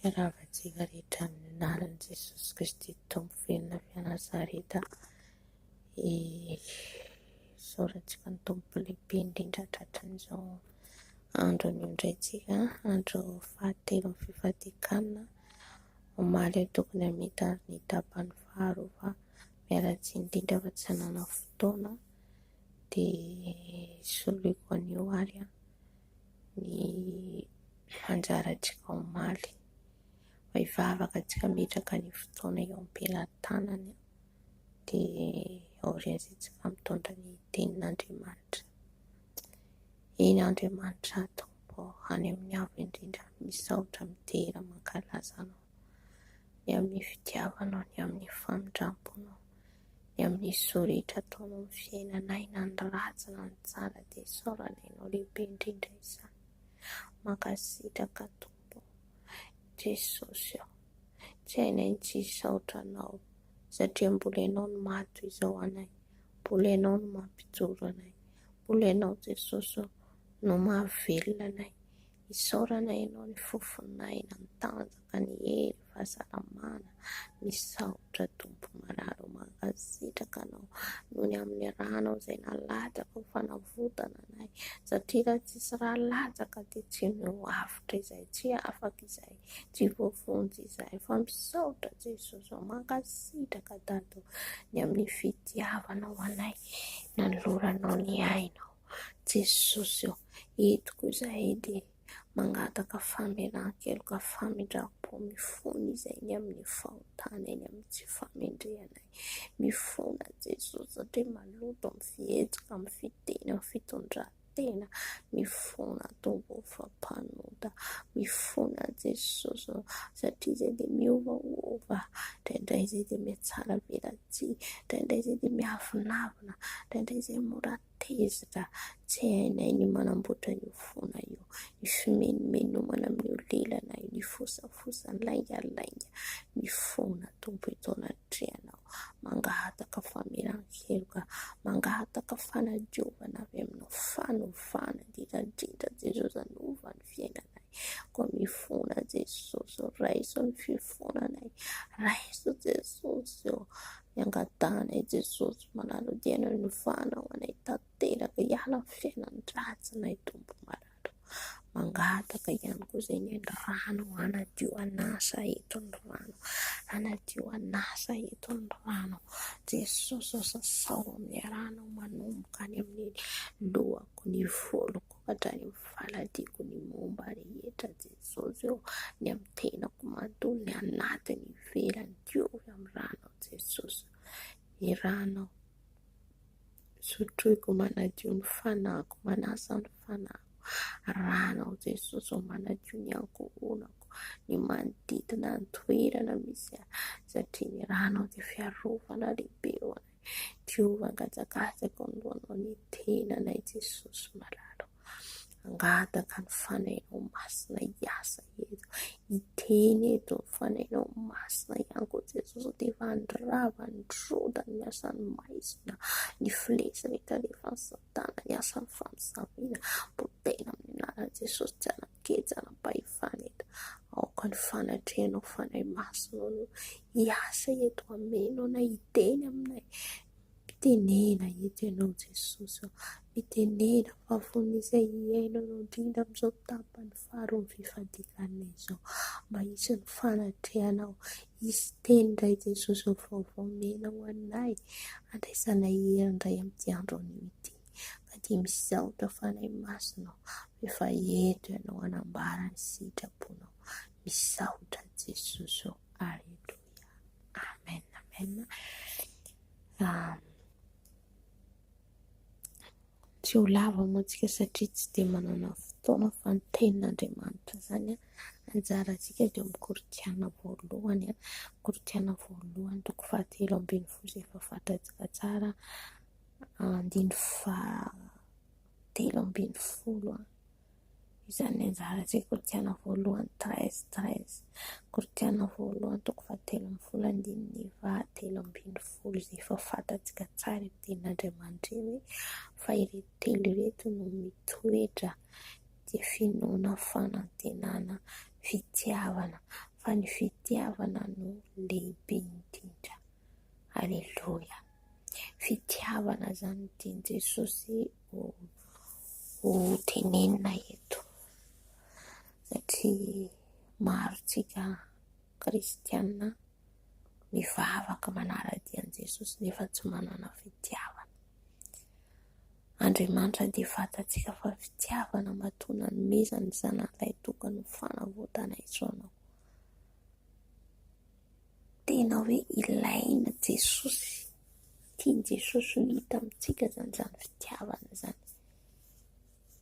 Fiaravantsika rehetra amin'ny anaran'i Jesosy Kristy Tompo velona Nazareta. Isaorantsika ny Tompo lehibe indrindra tratran'izao andro aniondrayntsika, andro fahatelo amin'ny fifadikanina, omaly tokony hamita ny tapany faharova, mialatsy indrindra fa tsy hanana fotoana, dia soloiko anio ary ny anjarantsika omaly. Vavaka antsika metraka ny fotoana eo am-pelantanany, dia aoriantsika mitondra ny tenin'Andriamanitra. Eny Andriamanitra Tompo, any amin'ny avo indrindra, misaotra midera mankalaza anao, ny amin'ny fitiavanao, ny amin'ny famindramponao, ny amin'ny soritra ataonao amin'ny fiainanay, na ny ratsy na ny tsara, dia isaoranao lehibe indrindra izany. Mankasitraka Tompo Jesosy, tsy hainay tsy hisaotra anao, satria mbola ianao no mato izao anay, mbola ianao no mampijoro anay, mbola ianao Jesosy no mahavelona anay. Isaoranay ianao ny fofonay, na ny tanjaka, ny hery, fahasalamana. Misaotra Tompo mararo, mankasitraka anao noho ny amin'ny ranao izay nalatsaka ho fanavotana anay, satria raha tsisy raha latsaka dia tsy noavitra izay, tsy afaka izay, tsy voavonjy izay, fa misaotra Jesosy, mankasitraka Dado ny amin'ny fitiavanao anay, naloranao ny ainao Jesosy. Etiko izay dia mangataka famelan-keloka, famindram-po, mifono izay ny amin'ny fahotana, eny amin'ny tsy famendrehanay, mifona Jesosy, satria maloto amin'ny fihetsika, amin'ny fiteny, amin'ny fitondran-tena, mifona Tompo fampanota, mifona Jesosy, satria izay dia miovaova, indraindray izay dia mihatsara velatsia, indraindray izay dia miavinavina, indraindray izay mora tezitra. Tsy hainay ny manamboatra io fona io, ny fimenomenomana amin'ny olelana io, ny fosafosa, ny laingalainga, mifona Tompo eto anatrehanao, mangataka famelan-keloka, mangataka fanadiovana avy aminao, fanovana indrindra Jesosy, anova ny fiainanay, koa mifona Jesosy, raiso ny fifonanay, raiso Jesosy, miangadana Jesosy, manalo diana ny vanao anay tanteraka, hiala amin'ny fiainan-dratsinay Tompo mararo. Mangataka ihany koa izay ny rano, anadio anasa eto ny rano, anadio anasa eto ny rano Jesosy, sasao amin'ny rano, manomboka any amin'ny lohako, ny voloko, hatrany amin'ny faladiko, ny momba rehetra Jesosy, ny amin'ny tenako manontolo, ny anatiny ivelany, diovy amin'ny rano Jesosy. Ny rano sotroiko manadio ny fanako, manasa ny fanako, rano Jesosy manadio ny ankohonako, ny manodidina ny toerana misy ahy, satria ny rano dia fiarovana lehibe ho anay, diova angajagajaka andohanao ny tenanay Jesosy mararo. Angataka ny fanainao masina hiasa eto, hiteny eto ny fanainao masina ihany koa Jesosy, dia efa andrava ny rodany, ny asan'ny maizina, ny filesy rehetra rehefa ny satana, ny asan'ny famosavina, potena amin'ny anaran'i Jesosy, tsy hanan-kejy, hanam-pahefana eto. Aoka ny fanatrehanao fanay masina no hiasa eto, ameno anay, hiteny aminay, mitenena eto ianao Jesosy, mitenena vavony izay iainanao indrindra amin'izao tapany faharoa amin'ny fifadikanana izao, mba hisy ny fanatrehanao, hisy teny indray Jesosy vaovao mena ho anay, andraisanay indray amin'ity andro anio ity, ka dia misaotra fanay masinao, efa eto ianao hanambara ny sitraponao, misaotra Jesosy. Aleluia, amen, amen. Tsy ho lava moantsika satria tsy dia manana fotoana, fa ny tenin'Andriamanitra izany anjarantsika dia amin'ny Korinthiana voalohany, Korinthiana voalohany toko fahatelo ambin'ny folo, izay efa fantatsika tsara, andiny fahatelo ambin'ny folo, izany anjarantsika. Korinthiana voalohany 13, Korinthiana voalohany toko fahatelo ambin'ny folo, andininy fahatelo ambin'ny folo, izay efa fantatsika tsara ny tenin'Andriamanitra hoe fa ireto telo ireto no mitoetra dia finoana, fanantenana, fitiavana, fa ny fitiavana no lehibe indrindra. Haleloia. Fitiavana zany tiany Jesosy ho tenenina eto, satria maro tsika kristianina mivavaka manara-dian'i Jesosy nefa tsy manana fitiavana. Andriamanitra dia fantatsika fa fitiavana mahatona nomezany zanak'ilay tokana ho fanavotana isoanao. Tena hoe ilaina Jesosy, tiany Jesosy ho hita amintsika zany fitiavana zany,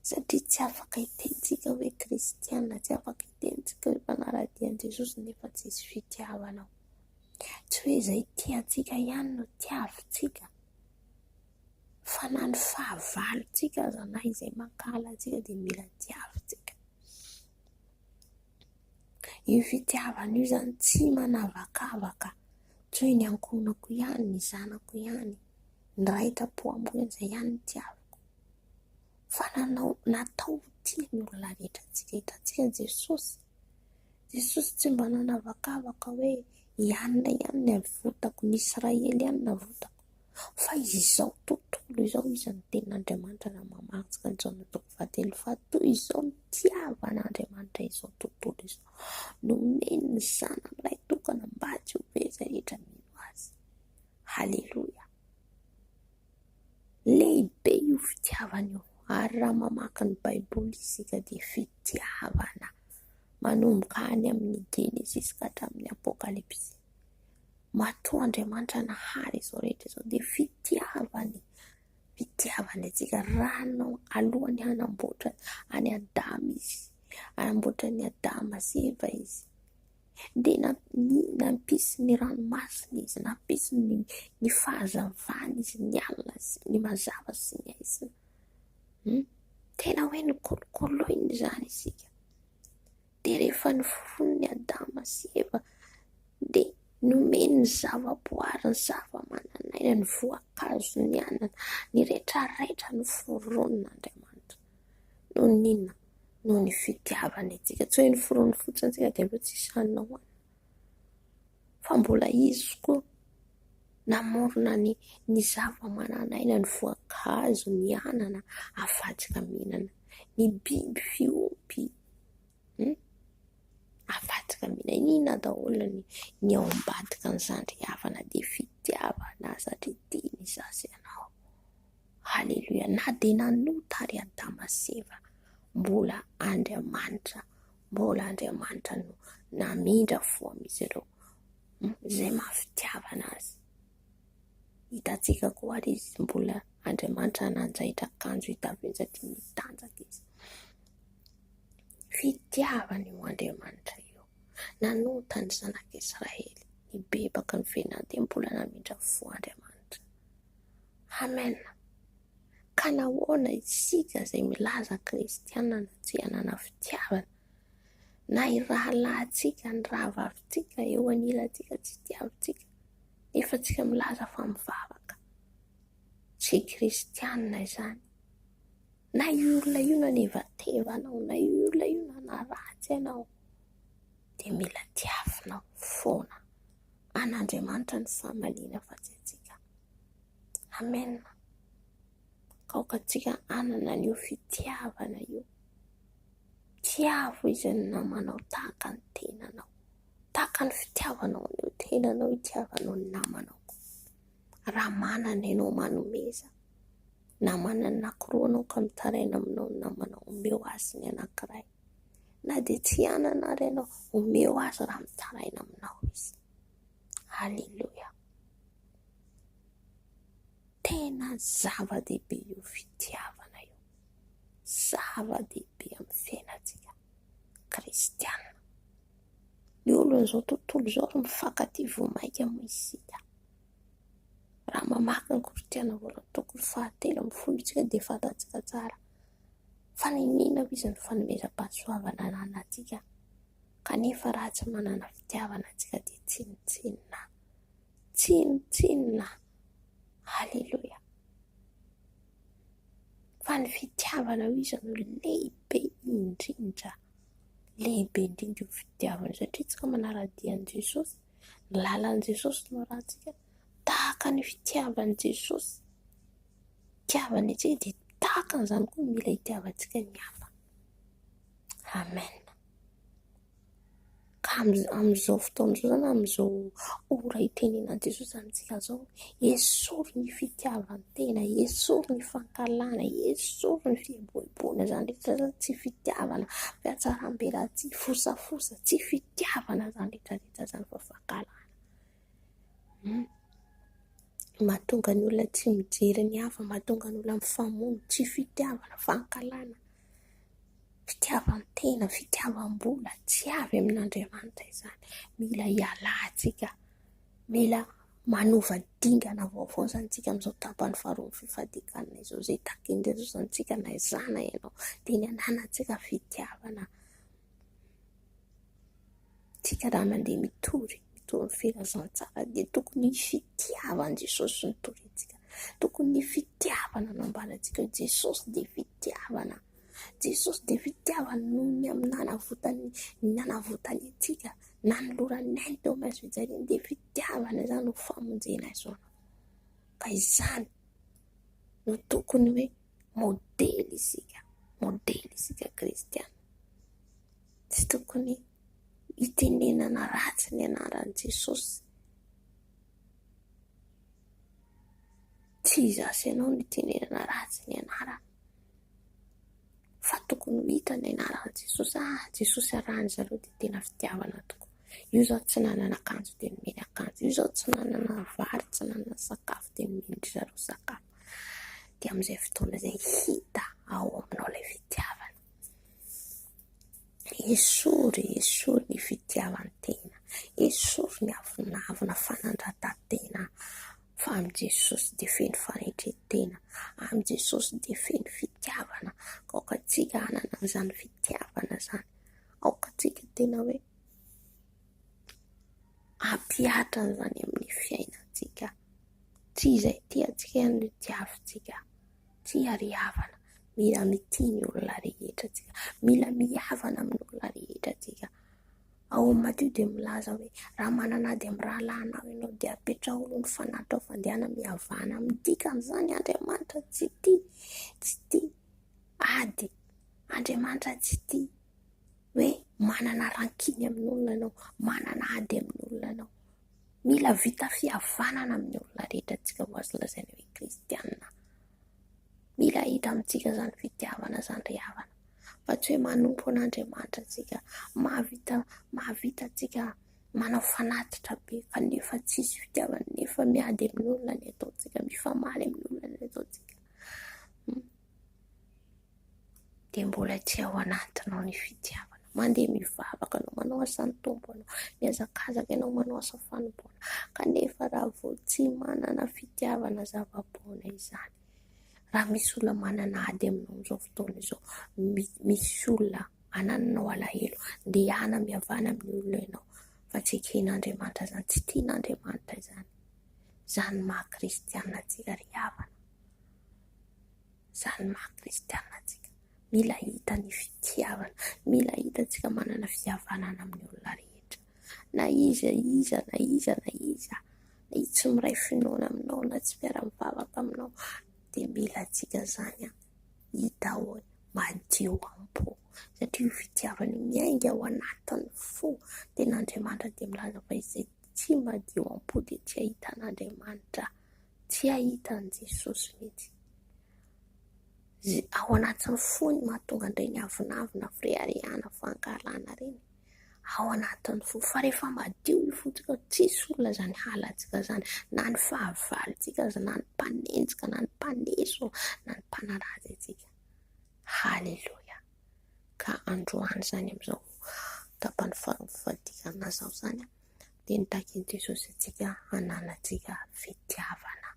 satria tsy afaka hitentsika hoe kristianina, tsy afaka hitentsika hoe mpanara-dian'i Jesosy nefa tsisy fitiavana. Tsy hoe izay tiantsika ihany no tiavintsika, fa na ny fahavalontsika aza na izay mankala antsika dia mila tiavintsika. Io fitiavana io zany tsy manavakavaka, tsy hoe ny ankonako ihany, ny zanako ihany, ny raitra-po amonjy ihany ny tiaviko, fa natao tia ny olona rehetra. Hitantsika Jesosy tsy mba nanavakavaka hoe ianona ihany ny avotako, ny Israely ihany ny avotako, fa izao tontolo izao izy ny tenin'Andriamanitra raha mamaritsika ny Jaona 3:7, fa toy izao ny tiavan'Andriamanitra izao tontolo izao, nomeny ny zanan'ilay tokana mba tsy ho be izay rehetra mino azy. Haleloia. Lehibe io fitiavana io, ary raha mamaky ny Baiboly isika dia fitiavana manomboka any amin'ny Genesis ka hatramin'ny Apokalipsy. Matoa Andriamanitra nahary izao rehetra izao dia fitiavana antsika. Ranao alohan'ny hanamboatra any Adama izy, hanamboatra ny Adama sy Eva izy, dia nampisy ny ranomasina izy, nampisy ny fahazavana izy, ny alina sy ny mazava sy ny aisina. Tena hoe nikolokoloina izany isika. Dia rehefa niforony ny Adama sy Eva dia nomeny ny zava-boary, ny zava-mananaina, ny voankazo, ny anana, ny rehetrarehetra noforon'Andriamanitra. Noho ninona? Noho ny fitiavana antsika. Tsy hoe noforony fotsiny antsika dia mbola tsisy hanina hoanina, fa mbola izy koa namorona ny zava-mananaina, ny voankazo, ny anana afatsika mihinana, ny biby fiompy afatsika mihinana. Inona daholo ny ao ambadika n'izany havana dia fitiavana, satria tiany zaza ianao. Haleloia. Na dia nanota ary Adama sy Eva, mbola Andriamanitra no namindra fo amin'izy ireo, izay mahafitiavana azy. Hitantsika koa ary izy mbola Andriamanitra nanjaitra akanjo hitaviany satria mitanjaka izy. Fitiavana io Andriamanitra io, nanota ny zanak'Israely, nibebaka ny venany dia mbola namindra fo Andriamanitra. Amen. Ka nahoana isika izay milaza kristianina no tsy hanana fitiavana? Na irahalahintsika, ny rahavavintsika eo anilantsika tsy tiavintsika, nefa tsika milaza fa mivavaka, tsy kristianina izany. Na olona io nanevatevanao, na olona io nanaratsy ianao, dia mila tiavinao foana. An'Andriamanitra ny fahamaliana fa tsy antsika. Amen. Kaokantsika anana an'io fitiavana io. Tiavo izy ny namanao tahaka ny tenanao, tahaka ny fitiavanao an'io tenanao itiavanao ny namanao. Raha manana ianao manomeza, na manana anankiroa anao ka mitaraina aminao ny namanao, omeo azy ny anankiray. Na dia tsy anana ary ianao, omeo azy raha mitaraina aminao izy. Haleloia. Tena zava-dehibe io fitiavana io, zava-dehibe amin'ny fiainantsika kristianina. Ny olona izao tontolo izao ary mifankatia vomaika moa isika. Raha mamaky ny Korinthiana voalohany 7:10 dia fantatsika tsara fa ninona izy ny fanomezam-pahasoavana ananantsika, kanefa raha tsy manana fitiavana antsika dia tsinotsinona. Haleloia. Fa ny fitiavana io izy no lehibe indrindra, lehibe indrindra io fitiavana satria tsika manara-dian'i Jesosy, ny lalan'i Jesosy no rahantsika tahaka ny fitiavan'i Jesosy. Fitiavana etsy dia tahaka an'izany koa mila hitiavantsika ny hafa. Amen. Ka amin'izao fotoana izao zany, amin'izao ora itenenan Jesosy amintsika zao, esory ny fitiavan-tena, esory ny fankalana, esory ny fiboiboina zany rehetra zany, tsy fitiavana fiatsaram-bela, tsy fosafosa, tsy fitiavana zany rehetrarehetra zany fa fankalana. Mahatonga ny olona tsy mijery ny hafa, mahatonga ny olona mifamono, tsy fitiavana, fankalana, fitiavan-tena, fitiavam-bola, tsy avy amin'Andriamanitra izany. Mila hialantsika, mila manova dingana vaovao zany tsika amin'izao tapany faharoa ny fifadikanana izao, izay taken'i Jesosy antsika na izana ianao dia ny ananantsika fitiavana. Tsika raha mandeha mitory ny filazantsara dia tokony fitiavan Jesosy ny torintsika, tokony fitiavana no ambalantsika. Jesosy dia fitiavana, Jesosy dia fitiavana noho ny amin'ny nanavotany antsika, nanolorany ainy teo maintsy fijaliana, dia fitiavana izany no famonjena izao. Ka izany no tokony hoe modely isika kristiana. Tsy tokony hitenenana ratsy ny anaran'i Jesosy. Tsy izasy ianao ny hitenenana ratsy ny anarany, fa tokony hita ny anaran'i Jesosy. Jesosy arahany zareo dia tena fitiavana tokoa. Io zao tsy nanana akanjo dia nomeny akanjo, io zao tsy nanana vary, tsy nanana sakafo dia nomeny zareo sakafo. Dia amin'izay fotoana izay hita ao aminao ilay fitiavana. Esory ny fitiavan-tena, esory ny avinavina fanandratan-tena, fa amin'i Jesosy dia feno faretretena, amin'i Jesosy dia feno fitiavana. Aoka tsika hanana an'izany fitiavana zany, aoka tsika tena hoe ampiatra an'izany amin'ny fiainantsika. Tsy izay tiantsika ihany no tiavintsika, tsy ariavana. Mila mity ny olona rehetra tsika, mila mihavana amin'ny olona rehetra tsika. Ao Mateo dia milaza hoe raha mananady amin'ny rahalanao ianao dia apetra olo ny fanatao fandehana mihavana. Dikan'izany Andriamanitra tsy tia ady, Andriamanitra tsy tia hoe manana rankiny amin'ny olona ianao, manana ady amin'ny olona ianao. Mila vita fihavanana amin'ny olona rehetra tsika ho azo lazaina hoe kristianina. Mila hita amintsika zany fitiavana zany ry havana, fa tsy hoe manompo an'Andriamanitra tsika, mahavita tsika manao fanatitra be kanefa tsisy fitiavana, nefa miady amin'ny olona ny ataontsika, mifamaly amin'ny olona ny ataontsika. Dia mbola tsy ao anatinao ny fitiavana. Mandeha mivavaka anao, manao asan'ny tompo anao, miazakazaka ianao manao asa fanompoana, kanefa raha vao tsy manana fitiavana zava-poana izany, raha misy olona manana ady aminao amin'izao fotoana izao, misy olona anananao alahelo, dia hana mihavana amin'ny olona ianao, fa tsy eken'Andriamanitra zany, tsy tian'Andriamanitra izany. Zany maha kristianina tsika ry havana, zany maha kristianina tsika. Mila hita ny fitiavana, mila hita tsika manana fihavanana amin'ny olona rehetra. Na iza tsy miray finoana aminao, na tsy miara-mivavaka aminao, dia mila tsika zany hita hoe madio am-po, satria io fitiavana miainga ao anatin'ny fo. Tena Andriamanitra dia milaza fa izay tsy madio am-po dia tsy ahitan'Andriamanitra, tsy ahitan'i Jesosy mihitsy. Ao anatin'ny fo ny mahatonga an'ireny avinavina, firehariana, fankalana reny. Ao anatin'ny fo, fa rehefa madio io fotsika, tsisy olona zany halantsika zany, na ny fahavalitsika, na ny mpanenjika, na ny mpaneso, na ny mpanarazy antsika. Haleluya. Ka androany zany amin'izao tapany faharoa fifadikanana zao zany, dia nitaky Jesosy antsika hananantsika fitiavana.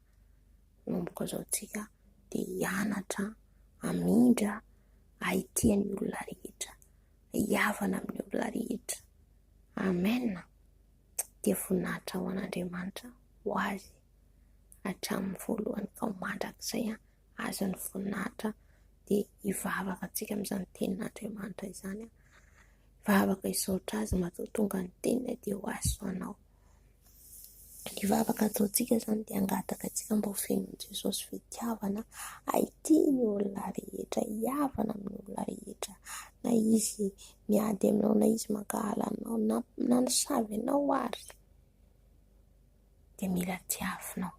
Nomboka zao tsika dia hianatra, hamindra, hahitia ny olona rehetra, hiavana amin'ny olona rehetra. Amen. Dia voninahitra ho an'Andriamanitra ho azy hatramin'ny voalohany ka ho mandrakizay azo ny voninahitra dia hivavaka antsika amin'izany tenin'Andriamanitra izany, vavaka isaotra azy matotonga ny tenina dia ho azo anao. Ny vavaka ataontsika zany dia angataka antsika mba ho fenoin'i Jesosy fitiavana, haitiny ny olona rehetra, hiavana amin'ny olona rehetra, na izy miady aminao, na izy mankahala anao, na nisavy anao ary, dia mila tiavinao.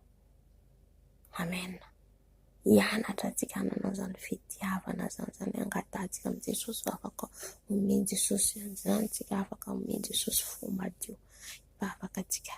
Amen. Hianatra antsika hanana zany fitiavana zany angatantsika amin'ny Jesosy, afaka omeny Jesosy izany tsika, afaka omeny Jesosy fo madio. Vavaka antsika,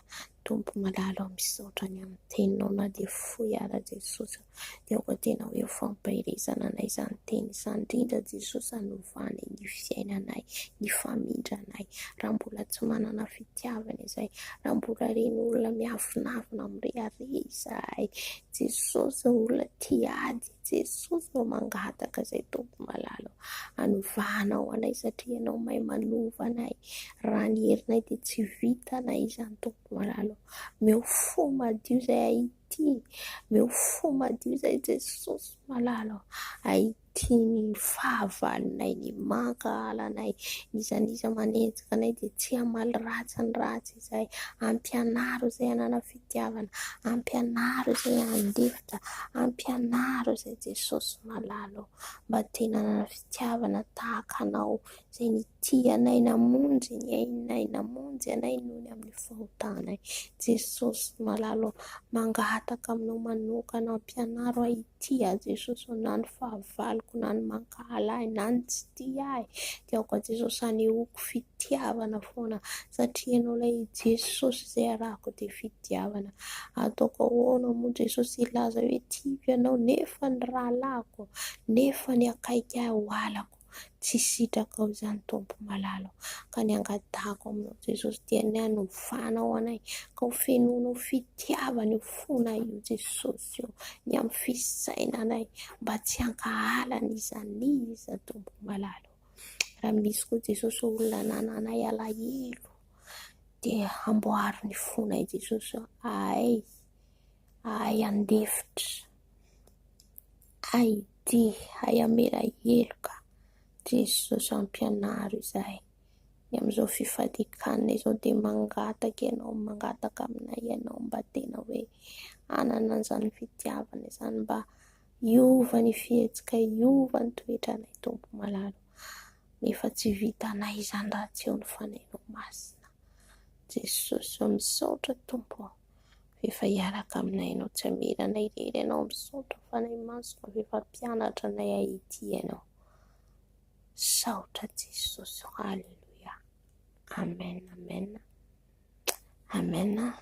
Tompo malalo misaotra ny amin'ny teninao, na dia fohy ara Jesosy, dia ako tena hoe fampirisana anay izany teny izany, indrindra Jesosy hanovana ny fiainanay, ny famindranay, raha mbola tsy manana fitiavana izay, raha mbola reny olona miavinavina mirehareha izahay, Jesosy olona tiady, Jesosy no mangataka izay Tompo malalo, hanovanao anay satria ianao mahay manova anay, raha ny herinay dia tsy vitanay izany Tompo malalo, meo fo madio izay haity, meo fo madio izay Jesosy malalo, haity ny fahavalonay, ny mankahalanay, izaniza manenjika anay dia tsy hamaly ratsy ny ratsy izay, ampianaro izay hanana fitiavana, ampianaro izay handefitra, ampianaro izay Jesosy malalo, mba tena hanana fitiavana tahaka anao, izay ny tianay namonjy ny ainay, namonjy anay noho ny amin'ny fahotanay. Jesosy malalo, mangataka aminao manokana, ampianaro haity Jesosy, na ny fahavaloko, na ny mankahala ahy, na ny tsy tia ahy, dia ako Jesosy hanehoako fitiavana foana, satria ianao ilay Jesosy izay arahako dia fitiavana. Ataoko ahoana moa Jesosy ilaza hoe tiako ianao, nefa ny rahalahiko, nefa ny akaiky ahy ho alako, tsy sitraka ao izany Tompo malalo, ka ny angatahako aminao Jesosy dia ny hanovanao anay, ka ho fenoinao fitiavana io fona io Jesosy io, ny amin'ny fisainanay, mba tsy hankahala izany iza Tompo malalo. Raha misy koa Jesosy olona nananay alahelo, dia amboaro ny fonay Jesosy, ahay andefitra, ahay ity, ahay amela heloka, Jesosy ampianaro izahay. Ny amin'izao fifadikanana izao dia mangataka ianao, mangataka aminay ianao, mba tena hoe hanana an'izany fitiavana izany, mba hiova ny fihetsika, hiova ny toetranay Tompo malalo. Nefa tsy vitanay izany raha tsy eo ny fanainao masina. Jesosy ao misaotra Tompo, efa hiaraka aminay ianao, tsy hameranay irery ianao misaotra fanay masina, efa mpianatra anay haity ianao. Saotra Jesosy, haleluya, amen, amen, amen.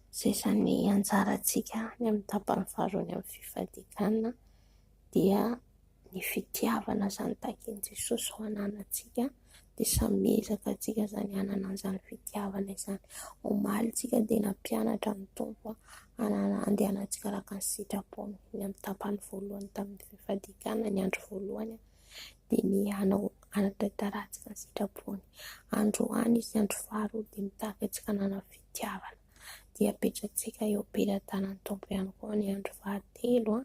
Izay izany anjarantsika ny amin'ny tapany faharoa ny amin'ny fifadikanana, dia ny fitiavana izany takin' Jesosy ho ananantsika, dia samezaka antsika izany hanana an'izany fitiavana izany. Omaly tsika dia nampianatra ny Tompo andehanantsika araka ny sitrapony. Ny amin'ny tapany voalohany tamin'ny fifadikanana, ny andro voalohany dia ny anatantarantsika ny sitrapony. Androany izy andro faharoa dia mitahaka antsika hanana fitiavana, dia apetratsika eo am-pelantanan'ny Tompo ihany koa ny andro fahatelo.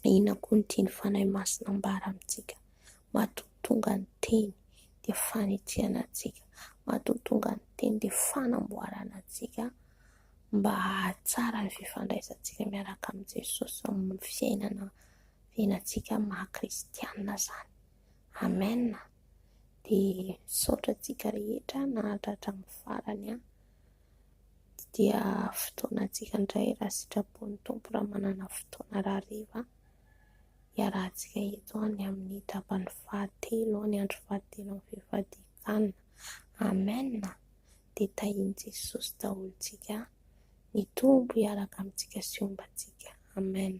Inona koa ny tiany fanahy masina ambara amintsika, matotonga ny teny dia fanitsihana antsika, matotonga ny teny dia fanamboarana antsika, mba hahatsara ny fifandraisantsika miaraka amin'ny Jesosy amin'ny fiainantsika maha-kristianina izany. Amen. Dia saotrantsika rehetra nahatratra amin'ny farany, dia fotoanantsika indray raha sitrapon'ny Tompo, raha manana fotoana rahariva, hiarahantsika eto ny amin'ny tapany fahatelo, ny andro fahatelo amin'ny fifadikanana. Amen. Dia tahiny Jesosy daholotsika, ny Tompo hiaraka amintsika sy ombantsika. Amen.